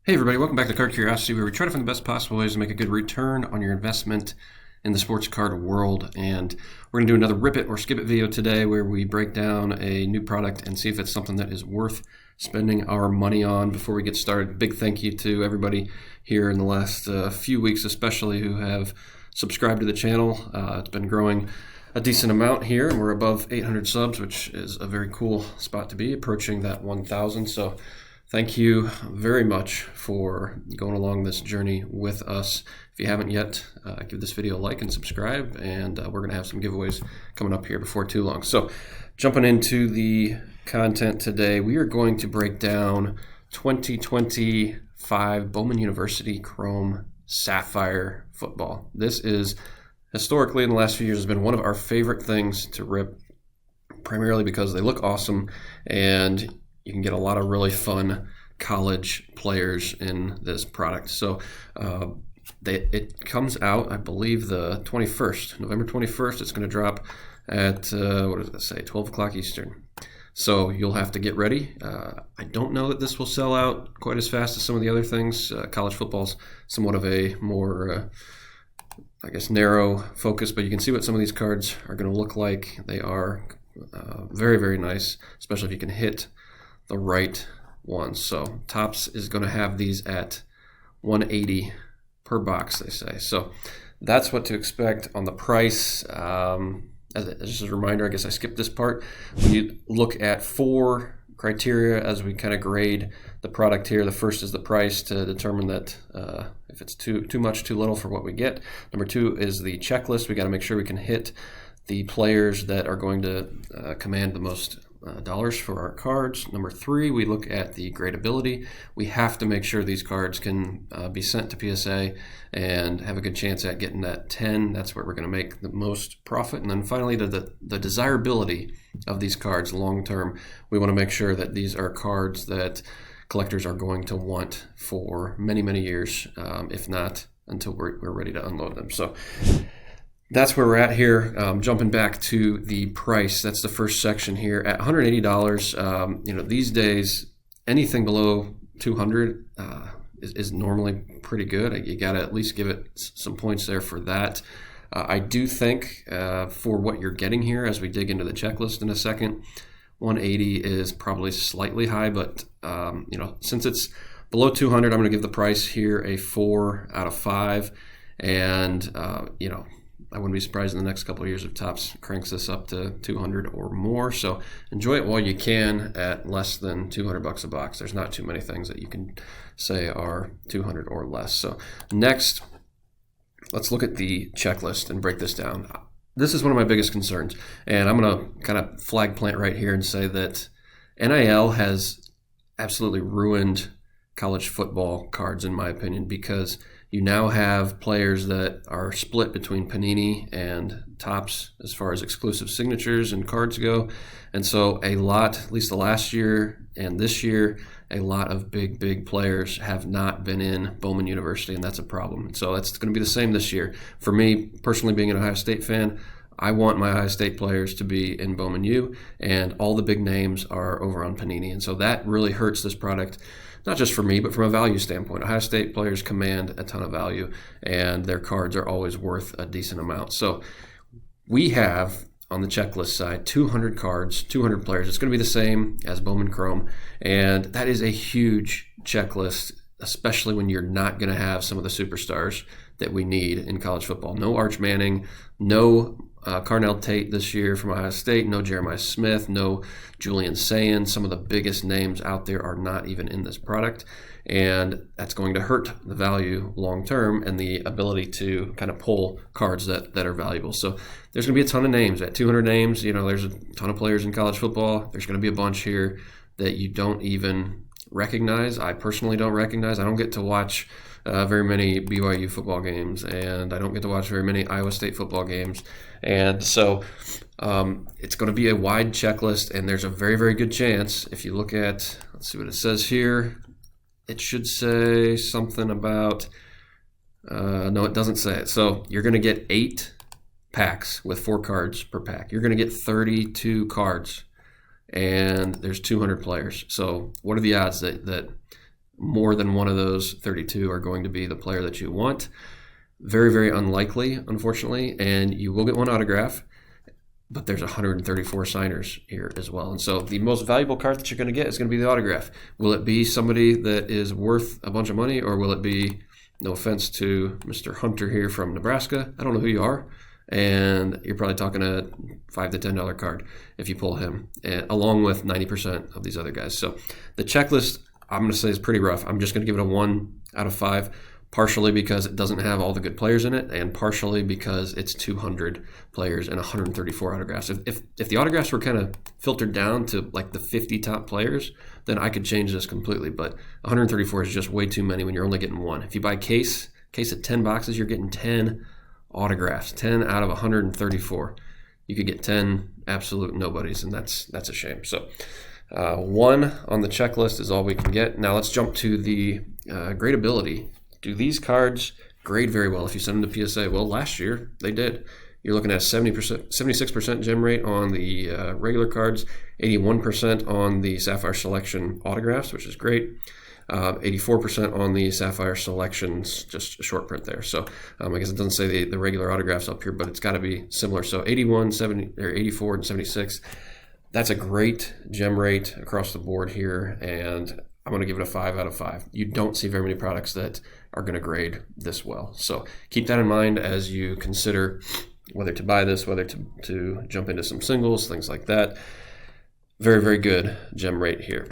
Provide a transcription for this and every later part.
Hey everybody, welcome back to Card Curiosity, where we try to find the best possible ways to make a good return on your investment in the sports card world. And we're going to do another Rip It or Skip It video today where we break down a new product and see if it's something that is worth spending our money on. Before we get started, big thank you to everybody here in the last few weeks especially who have subscribed to the channel. It's been growing a decent amount here, and we're above 800 subs, which is a very cool spot to be, approaching that 1,000. So thank you very much for going along this journey with us. If you haven't yet, give this video a like and subscribe, and we're going to have some giveaways coming up here before too long. So jumping into the content today, we are going to break down 2025 Bowman University Chrome Sapphire football. This is historically in the last few years has been one of our favorite things to rip, primarily because they look awesome and you can get a lot of really fun college players in this product. So it comes out, I believe, the 21st, November 21st. It's going to drop at, what does it say, 12 o'clock Eastern. So you'll have to get ready. I don't know that this will sell out quite as fast as some of the other things. College football's somewhat of a more, I guess, narrow focus, but you can see what some of these cards are going to look like. They are very, very nice, especially if you can hit the right ones. So Topps is going to have these at $180 per box, they say. So that's what to expect on the price. Just as a reminder, I guess I skipped this part. When you look at 4 criteria as we kind of grade the product here, the first is the price, to determine that if it's too much, too little for what we get. Number 2 is the checklist. We got to make sure we can hit the players that are going to command the most dollars for our cards. Number 3, we look at the gradability. We have to make sure these cards can be sent to PSA and have a good chance at getting that 10. That's where we're going to make the most profit. And then finally, the desirability of these cards long term. We want to make sure that these are cards that collectors are going to want for many, many years, if not until we're ready to unload them. So that's where we're at here. Jumping back to the price, that's the first section here at $180. These days, anything below $200 is normally pretty good. You got to at least give it some points there for that. I do think for what you're getting here, as we dig into the checklist in a second, 180 is probably slightly high, but since it's below 200, I'm going to give the price here a 4 out of 5, and I wouldn't be surprised in the next couple of years if Topps cranks this up to 200 or more. So enjoy it while you can at less than $200 a box. There's not too many things that you can say are 200 or less. So next, let's look at the checklist and break this down. This is one of my biggest concerns, and I'm going to kind of flag plant right here and say that NIL has absolutely ruined college football cards, in my opinion, because you now have players that are split between Panini and Topps as far as exclusive signatures and cards go. And so a lot, at least the last year and this year, a lot of big players have not been in Bowman University, and that's a problem. And so that's going to be the same this year. For me, personally, being an Ohio State fan, I want my Ohio State players to be in Bowman U, and all the big names are over on Panini. And so that really hurts this product, not just for me, but from a value standpoint. Ohio State players command a ton of value, and their cards are always worth a decent amount. So we have, on the checklist side, 200 cards, 200 players. It's going to be the same as Bowman Chrome, and that is a huge checklist, especially when you're not going to have some of the superstars that we need in college football. No Arch Manning, no Carnell Tate this year from Ohio State, no Jeremiah Smith, no Julian Sayin. Some of the biggest names out there are not even in this product, and that's going to hurt the value long term and the ability to kind of pull cards that are valuable. So there's going to be a ton of names. At 200 names, there's a ton of players in college football. There's going to be a bunch here that you don't even recognize. I personally don't recognize. I don't get to watch very many BYU football games, and I don't get to watch very many Iowa State football games. And so it's going to be a wide checklist, and there's a very, very good chance, if you look at, let's see what it says here, it should say something about, no, it doesn't say it. So you're going to get 8 packs with 4 cards per pack. You're going to get 32 cards, and there's 200 players. So what are the odds that more than one of those 32 are going to be the player that you want. Very, very unlikely, unfortunately, and you will get one autograph, but there's 134 signers here as well. And so the most valuable card that you're going to get is going to be the autograph. Will it be somebody that is worth a bunch of money, or will it be, no offense to Mr. Hunter here from Nebraska, I don't know who you are, and you're probably talking a $5 to $10 card if you pull him, along with 90% of these other guys. So the checklist, I'm going to say, is pretty rough. I'm just going to give it a 1 out of 5. Partially because it doesn't have all the good players in it, and partially because it's 200 players and 134 autographs. If the autographs were kind of filtered down to like the 50 top players, then I could change this completely. But 134 is just way too many when you're only getting one. If you buy case of 10 boxes, you're getting 10 autographs, 10 out of 134. You could get 10 absolute nobodies, and that's a shame. So 1 on the checklist is all we can get. Now let's jump to the gradability. Do these cards grade very well if you send them to PSA? Well, last year they did. You're looking at 76% gem rate on the regular cards, 81% on the Sapphire Selection autographs, which is great. 84% on the Sapphire Selections, just a short print there. So I guess it doesn't say the regular autographs up here, but it's got to be similar. So 81, 70, or 84, and 76. That's a great gem rate across the board here, and I'm going to give it a 5 out of 5. You don't see very many products that are going to grade this well. So keep that in mind as you consider whether to buy this, whether to jump into some singles, things like that. Very, very good gem rate here.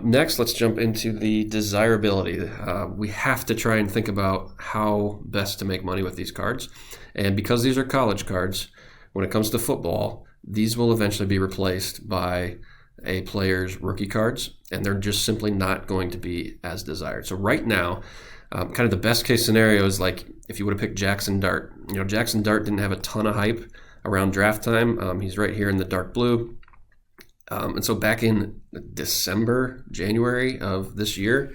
Next, let's jump into the desirability. We have to try and think about how best to make money with these cards. And because these are college cards, when it comes to football, these will eventually be replaced by a player's rookie cards, and they're just simply not going to be as desired. So right now, kind of the best case scenario is like if you would have picked Jackson Dart. You know, Jackson Dart didn't have a ton of hype around draft time. He's right here in the dark blue. And so back in December, January of this year,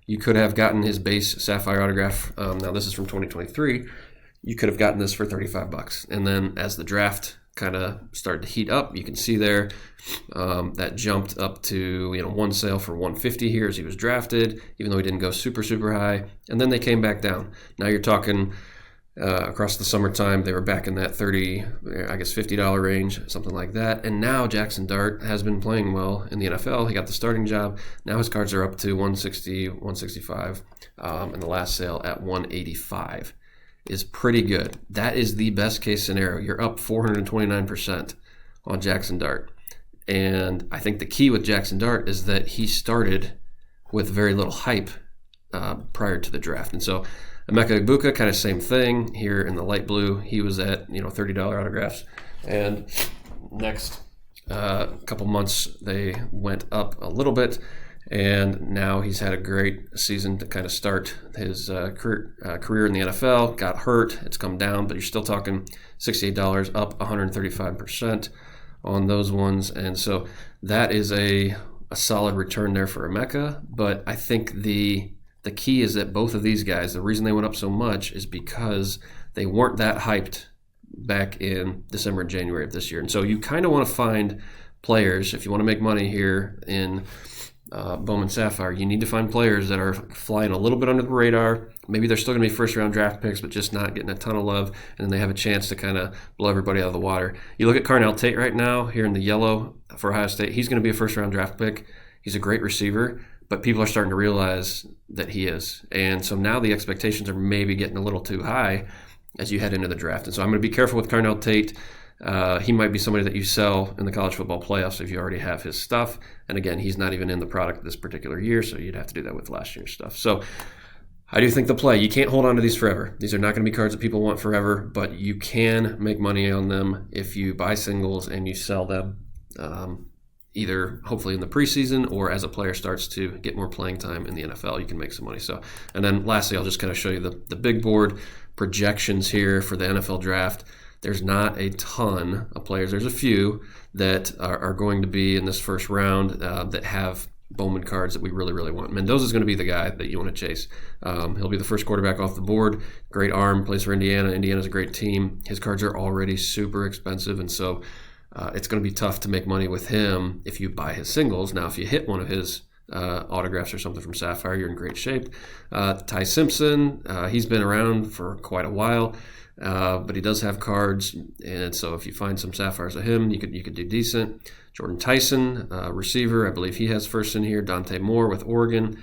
you could have gotten his base Sapphire autograph. Now this is from 2023. You could have gotten this for $35. And then as the draft kind of started to heat up, you can see there that jumped up to one sale for $150 here as he was drafted, even though he didn't go super, super high. And then they came back down. Now you're talking across the summertime, they were back in that $50 range, something like that. And now Jackson Dart has been playing well in the NFL. He got the starting job. Now his cards are up to $160, $165, and the last sale at $185 is pretty good. That is the best case scenario. You're up 429% on Jackson Dart. And I think the key with Jackson Dart is that he started with very little hype prior to the draft. And so Emeka Egbuka, kind of same thing here in the light blue. He was at $30 autographs. And next couple months, they went up a little bit. And now he's had a great season to kind of start his career in the NFL. Got hurt. It's come down, but you're still talking $68, up 135% on those ones. And so that is a solid return there for Emeka. But I think the key is that both of these guys, the reason they went up so much is because they weren't that hyped back in December and January of this year. And so you kind of want to find players, if you want to make money here in Bowman Sapphire, you need to find players that are flying a little bit under the radar. Maybe they're still going to be first-round draft picks, but just not getting a ton of love, and then they have a chance to kind of blow everybody out of the water. You look at Carnell Tate right now here in the yellow for Ohio State. He's going to be a first-round draft pick. He's a great receiver, but people are starting to realize that he is. And so now the expectations are maybe getting a little too high as you head into the draft. And so I'm going to be careful with Carnell Tate. He might be somebody that you sell in the college football playoffs if you already have his stuff. And again, he's not even in the product this particular year, so you'd have to do that with last year's stuff. So I do think the play, you can't hold on to these forever. These are not going to be cards that people want forever, but you can make money on them if you buy singles and you sell them either hopefully in the preseason or as a player starts to get more playing time in the NFL, you can make some money. So, and then lastly, I'll just kind of show you the big board projections here for the NFL draft. There's not a ton of players. There's a few that are going to be in this first round that have Bowman cards that we really, really want. Mendoza's going to be the guy that you want to chase. He'll be the first quarterback off the board. Great arm, plays for Indiana. Indiana's a great team. His cards are already super expensive, and so it's going to be tough to make money with him if you buy his singles. Now, if you hit one of his autographs or something from Sapphire, you're in great shape. Ty Simpson, he's been around for quite a while, but he does have cards, and so if you find some Sapphires of him, you could do decent. Jordan Tyson, receiver, I believe he has first in here. Dante Moore with Oregon.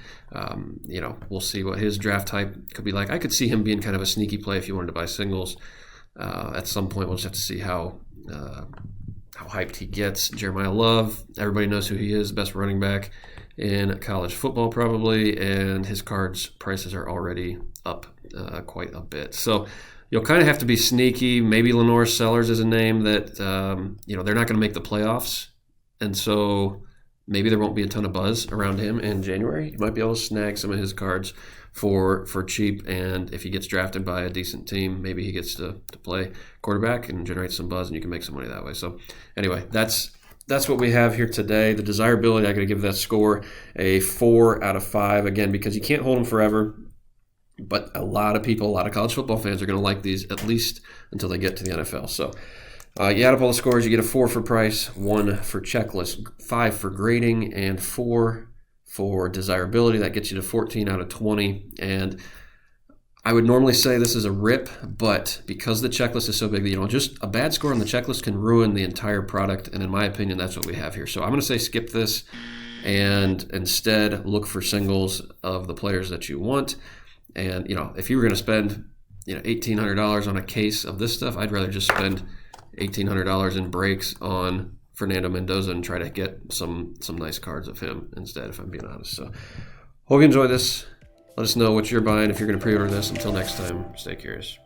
We'll see what his draft type could be like. I could see him being kind of a sneaky play if you wanted to buy singles. At some point, we'll just have to see how hyped he gets. Jeremiah Love, everybody knows who he is, best running back in college football probably, and his cards prices are already up quite a bit. So you'll kind of have to be sneaky. Maybe Lenore Sellers is a name that they're not going to make the playoffs, and so maybe there won't be a ton of buzz around him in January. You might be able to snag some of his cards for cheap, and if he gets drafted by a decent team, maybe he gets to play quarterback and generate some buzz, and you can make some money that way. So anyway, that's what we have here today. The desirability, I got to give that score a 4 out of 5, again, because you can't hold them forever. But a lot of people, a lot of college football fans are going to like these at least until they get to the NFL. So you add up all the scores, you get a 4 for price, 1 for checklist, 5 for grading, and 4 for desirability. That gets you to 14 out of 20. And I would normally say this is a rip, but because the checklist is so big, just a bad score on the checklist can ruin the entire product. And in my opinion, that's what we have here. So I'm going to say skip this and instead look for singles of the players that you want. And, if you were going to spend, $1,800 on a case of this stuff, I'd rather just spend $1,800 in breaks on Fernando Mendoza and try to get some nice cards of him instead, if I'm being honest. So hope you enjoy this. Let us know what you're buying if you're going to pre-order this. Until next time, stay curious.